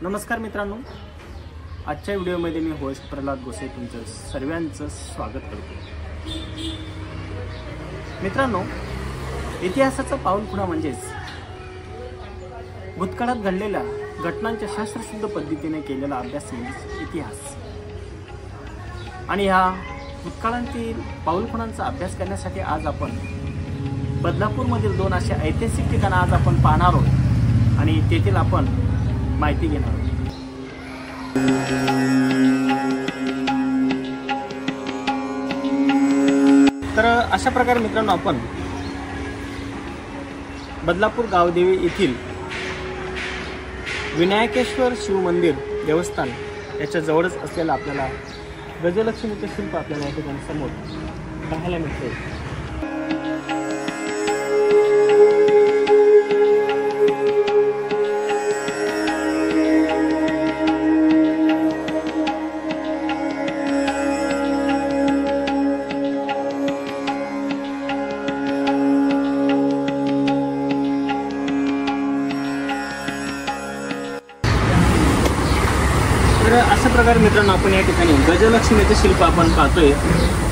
नमस्कार मित्रांनो, आजच्या व्हिडिओमध्ये मी होस्ट प्रल्हाद गोसे तुमचं सर्वांचं स्वागत करतो। मित्रांनो, इतिहासाचा पाऊलखुणा म्हणजेच भूतकाळात घडलेल्या घटनांच्या शास्त्रशुद्ध पद्धतीने केलेला अभ्यास म्हणजे इतिहास। आणि ह्या भूतकाळातील पाऊलखुणांचा अभ्यास करण्यासाठी आज आपण बदलापूरमधील दोन असे ऐतिहासिक ठिकाणं आज आपण पाहणार आहोत आणि तेथील आपण माहिती घेणार आहोत। तर अशा प्रकारे मित्रांनो, आपण बदलापूर गावदेवी येथील विनायकेश्वर शिव मंदिर देवस्थान याच्या जवळच असलेलं आपल्याला गजलक्ष्मीचे शिल्प आपल्याला या ठिकाणी समोर पाहायला मिळते। अशा प्रकारे मित्रांनो, आपण या ठिकाणी गजलक्ष्मीचे शिल्प आपण पाहतोय।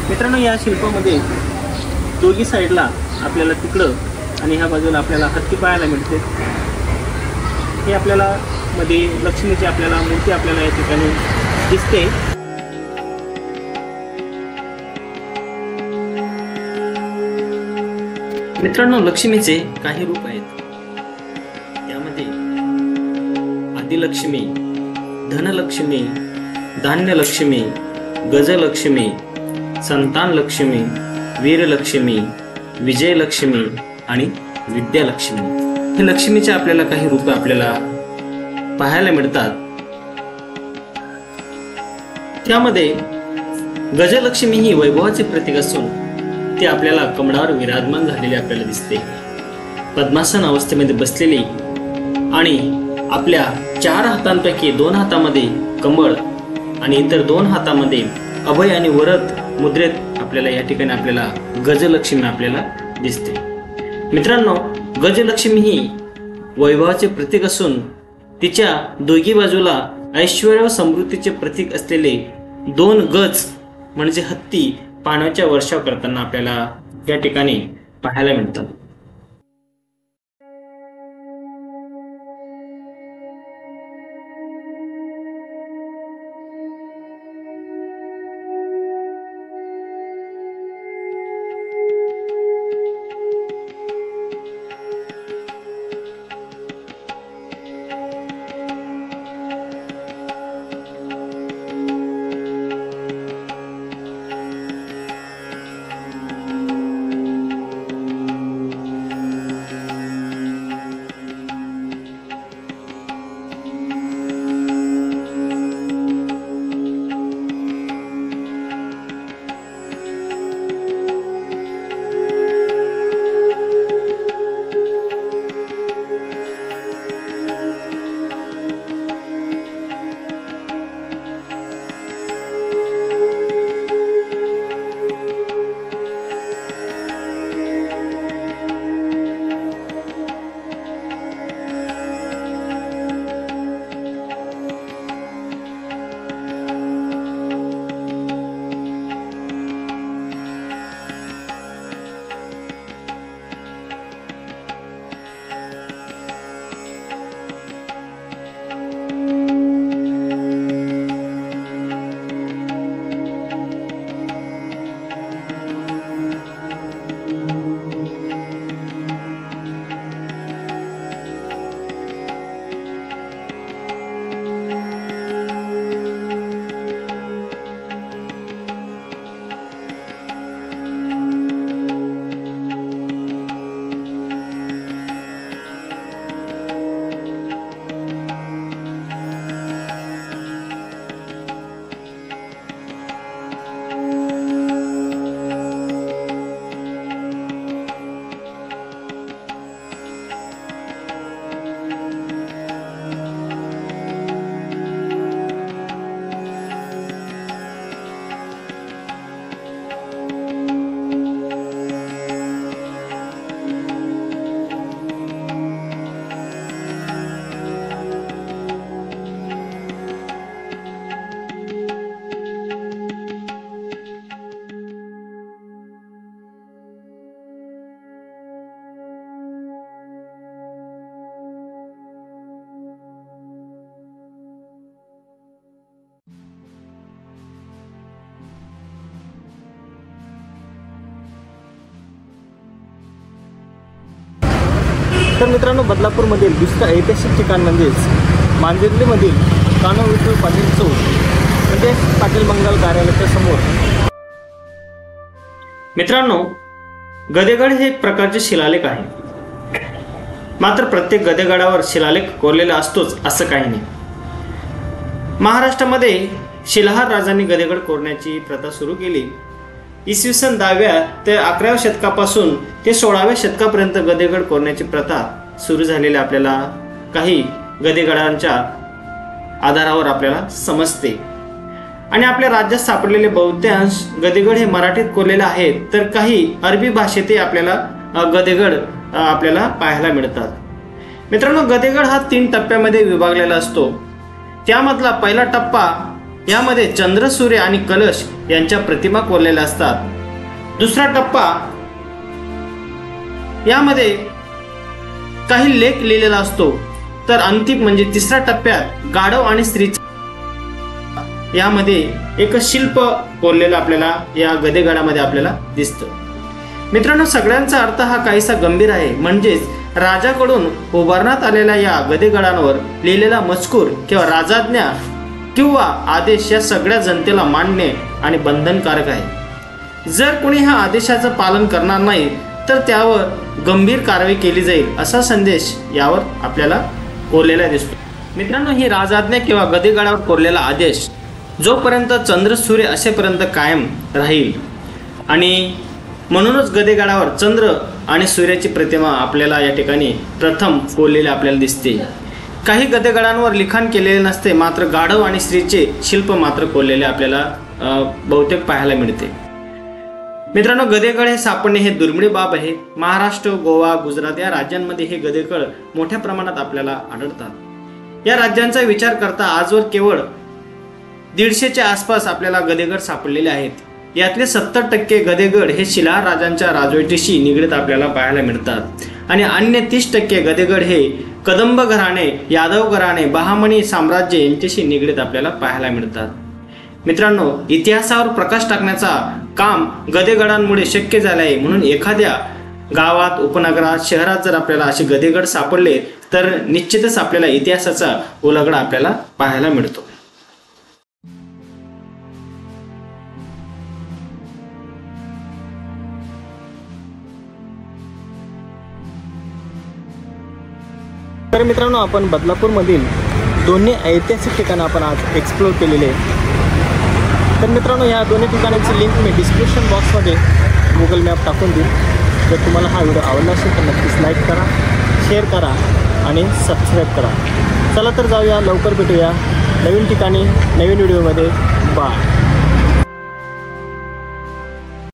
मित्रांनो, या शिल्पामध्ये दोघी साईडला आपल्याला तिकडं आणि ह्या बाजूला आपल्याला हत्ती पाहायला मिळते। हे आपल्याला मध्ये लक्ष्मीची आपल्याला मूर्ती आपल्याला या ठिकाणी दिसते। मित्रांनो, लक्ष्मीचे काही रूप आहेत। त्यामध्ये आदिलक्ष्मी, धनलक्ष्मी, धान्यलक्ष्मी, गजलक्ष्मी, संतानलक्ष्मी, वीरलक्ष्मी, विजयलक्ष्मी आणि विद्यालक्ष्मी हे लक्ष्मीचे आपल्याला काही रूप आपल्याला पाहायला मिळतात। त्यामध्ये गजलक्ष्मी ही वैभवाचे प्रतीक असून ती आपल्याला कमळावर विराजमान झालेली आपल्याला दिसते। पद्मासन अवस्थेमध्ये बसलेली आणि आपल्या 4 हातांपैकी 2 हातामध्ये कमळ आणि इतर 2 हातामध्ये अभय आणि वरद मुद्रेत आपल्याला या ठिकाणी आपल्याला गजलक्ष्मी आपल्याला दिसते। मित्रांनो, गजलक्ष्मी ही वैभवाचे प्रतीक असून तिच्या दोघी बाजूला ऐश्वर्य व समृद्धीचे प्रतीक असलेले 2 गज म्हणजे हत्ती पाण्याच्या वर्षाव करताना आपल्याला या ठिकाणी पाहायला मिळतात। तर मित्रांनो, बदलापूरमधील दुसरं ऐतिहासिक ठिकाण म्हणजेच मांजर्लीमधील कान्हो विठ्ठल पाटील चौक म्हणजे पाटील मंगल कार्यालयाच्या समोर. मित्रांनो, गदेगड हे एक प्रकारचे शिलालेख आहे. मात्र प्रत्येक गदेगडावर शिलालेख कोरलेला असतोच असं काही नाही. महाराष्ट्रामध्ये शिलाहार राजांनी गदेगड कोरण्याची प्रथा सुरू केली. इसवी सन 10व्या ते 11व्या शतकापासून ते 16व्या शतकापर्यंत गदेगड कोरण्याची प्रथा सुरू झालेली आपल्याला काही गदेगडांच्या आधारावर आपल्याला समजते. आणि आपल्या राज्यात सापडलेले बहुतांश गदेगड हे मराठीत कोरलेले आहेत, तर काही अरबी भाषेतही आपल्याला गदेगड आपल्याला पाहायला मिळतात. मित्रांनो, गदेगड हा 3 टप्प्यामध्ये विभागलेला असतो. त्यामधला पहिला टप्पा यामध्ये चंद्र, सूर्य आणि कलश यांच्या प्रतिमा कोरलेल्या असतात. दुसरा टप्पा यामध्ये काही लेख लिहिलेला असतो. तर अंतिम म्हणजे तिसऱ्या टप्प्यात गाढव आणि स्त्री यामध्ये एक शिल्प कोरलेलं आपल्याला या गदेगडामध्ये आपल्याला दिसतं. मित्रांनो, सगळ्यांचा अर्थ हा काहीसा गंभीर आहे. म्हणजेच राजाकडून उभारण्यात आलेल्या या गदेगडांवर लिहिलेला मजकूर किंवा राजाज्ञा किंवा आदेश या सगळ्या जनतेला मान्य आणि बंधनकारक आहे. जर कोणी ह्या आदेशाचं पालन करणार नाही तर त्यावर गंभीर कारवाई केली जाईल असा संदेश यावर आपल्याला कोरलेला दिसतो. मित्रांनो, ही राजाज्ञा किंवा गदेगडावर कोरलेला आदेश जोपर्यंत चंद्र सूर्य असेपर्यंत कायम राहील. आणि म्हणूनच गदेगडावर चंद्र आणि सूर्याची प्रतिमा आपल्याला या ठिकाणी प्रथम कोरलेली आपल्याला दिसते. काही गदेगडांवर लिखाण केलेले नसते, मात्र गाढव आणि स्त्रीचे शिल्प मात्र कोरलेले आपल्याला बहुतेक पाहायला मिळते. मित्रांनो, गदेगड हे सापडणे हे दुर्मिळ बाब आहे. महाराष्ट्र, गोवा, गुजरात या राज्यांमध्ये हे गदेगड मोठ्या प्रमाणात आपल्याला आढळतात. या राज्यांचा विचार करता आजवर केवळ 150च्या आसपास आपल्याला गदेगड सापडलेले आहेत. यातले 70% गदेगड हे शिलाहार राजांच्या राजवटीशी निगडीत आपल्याला पाहायला मिळतात. आणि अन्य 30% गदेगड हे कदंब घराणे, यादव घराणे, बहामनी साम्राज्य यांच्याशी निगडीत आपल्याला पाहायला मिळतात. मित्रांनो, इतिहासावर प्रकाश टाकण्याचा काम गदेगडांमुळे शक्य झाले आहे. म्हणून एखाद्या गावात, उपनगरात, शहरात जर आपल्याला असे गदेगड सापडले तर निश्चितच आपल्याला इतिहासाचा उलगडा आपल्याला पाहायला मिळतो. तर मित्रांनो, आपण बदलापूरमधील दोन्ही ऐतिहासिक ठिकाणं आपण आज एक्सप्लोर केलेले आहे. तर मित्रांनो, या दोन्ही ठिकाणांची लिंक मी डिस्क्रिप्शन बॉक्समध्ये गुगल मॅप टाकून देईन. जर तुम्हाला हा व्हिडिओ आवडला असेल तर नक्कीच लाईक करा, शेअर करा आणि सबस्क्राईब करा. चला तर जाऊया, लवकर भेटूया नवीन ठिकाणी नवीन व्हिडिओमध्ये. बाय.